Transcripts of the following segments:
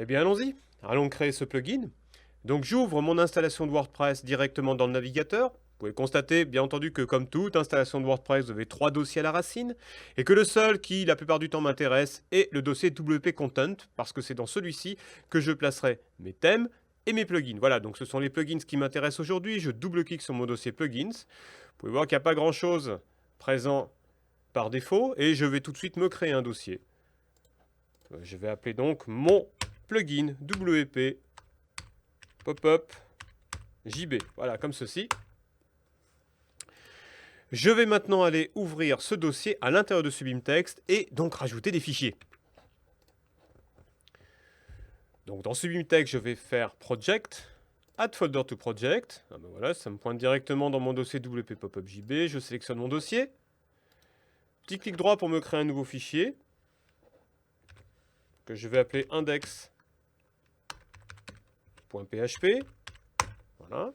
Eh bien, allons-y. Allons créer ce plugin. Donc, j'ouvre mon installation de WordPress directement dans le navigateur. Vous pouvez constater, bien entendu, que comme toute installation de WordPress, vous avez 3 dossiers à la racine, et que le seul qui, la plupart du temps, m'intéresse est le dossier WP Content, parce que c'est dans celui-ci que je placerai mes thèmes et mes plugins. Voilà, donc ce sont les plugins qui m'intéressent aujourd'hui. Je double-clique sur mon dossier plugins. Vous pouvez voir qu'il n'y a pas grand-chose présent par défaut, et je vais tout de suite me créer un dossier. Je vais appeler donc mon plugin WP Pop-up JB. Voilà, comme ceci. Je vais maintenant aller ouvrir ce dossier à l'intérieur de Sublime Text et donc rajouter des fichiers. Donc dans Sublime Text, je vais faire Project, Add Folder to Project. Ah ben voilà, ça me pointe directement dans mon dossier WP Pop-up JB. Je sélectionne mon dossier. Petit clic droit pour me créer un nouveau fichier que je vais appeler index.php. Voilà.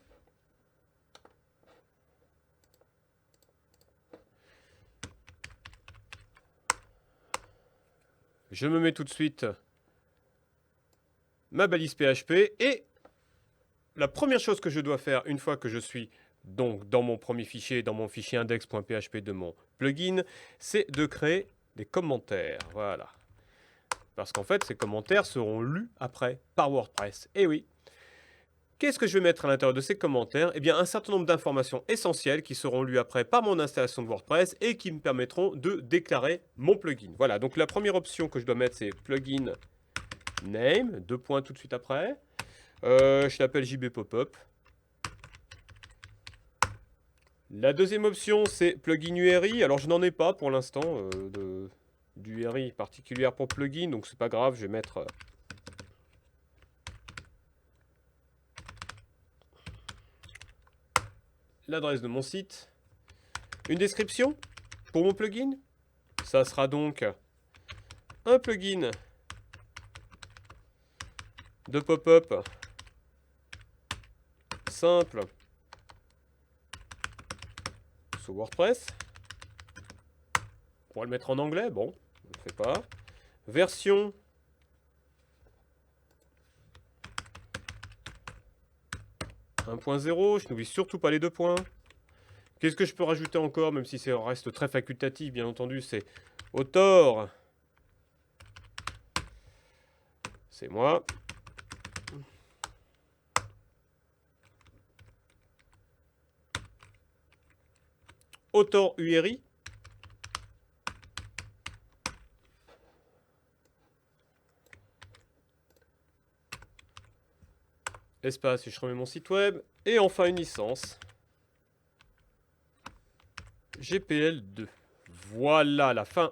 Je me mets tout de suite ma balise PHP et la première chose que je dois faire une fois que je suis donc dans mon premier fichier, dans mon fichier index.php de mon plugin, c'est de créer des commentaires. Voilà. Parce qu'en fait, ces commentaires seront lus après par WordPress. Et oui. Qu'est-ce que je vais mettre à l'intérieur de ces commentaires? Eh bien, un certain nombre d'informations essentielles qui seront lues après par mon installation de WordPress et qui me permettront de déclarer mon plugin. Voilà, donc la première option que je dois mettre, c'est plugin name, 2 points tout de suite après. Je l'appelle JB Pop-up. La deuxième option, c'est plugin URI. Alors, je n'en ai pas pour l'instant d'URI particulière pour plugin, donc c'est pas grave, je vais mettre l'adresse de mon site, une description pour mon plugin. Ça sera donc un plugin de pop-up simple sous WordPress. On va le mettre en anglais, bon, on ne le fait pas. Version .0, je n'oublie surtout pas les 2 points. Qu'est-ce que je peux rajouter encore, même si ça reste très facultatif, bien entendu, c'est auteur. C'est moi. Auteur URI. Espace et je remets mon site web. Et enfin une licence. GPL2. Voilà la fin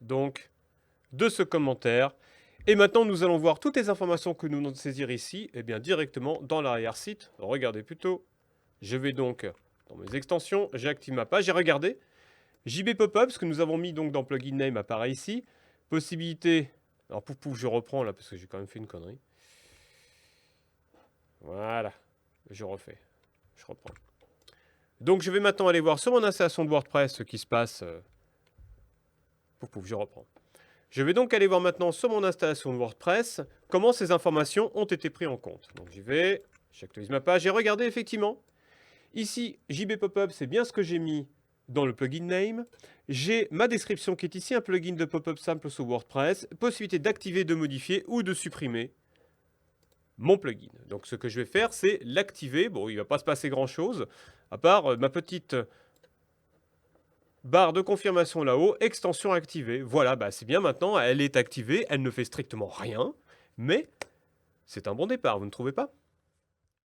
donc de ce commentaire. Et maintenant, nous allons voir toutes les informations que nous venons de saisir ici, et bien directement dans l'arrière-site. Regardez plutôt. Je vais donc dans mes extensions, j'active ma page et regardez. JB Pop-up, ce que nous avons mis donc dans plugin name apparaît ici. Possibilité. Alors pouf pouf, je reprends là parce que j'ai quand même fait une connerie. Voilà, je refais. Je reprends. Donc je vais maintenant aller voir sur mon installation de WordPress ce qui se passe. Pouf pouf, je reprends. Je vais donc aller voir maintenant sur mon installation de WordPress comment ces informations ont été prises en compte. Donc j'y vais, j'actualise ma page et regardez effectivement. Ici, JB Pop-up, c'est bien ce que j'ai mis dans le plugin name. J'ai ma description qui est ici, un plugin de pop-up simple sous WordPress. Possibilité d'activer, de modifier ou de supprimer mon plugin. Donc ce que je vais faire, c'est l'activer. Bon, il ne va pas se passer grand-chose, à part ma petite barre de confirmation là-haut, extension activée. Voilà, bah c'est bien maintenant, elle est activée, elle ne fait strictement rien, mais c'est un bon départ, vous ne trouvez pas ?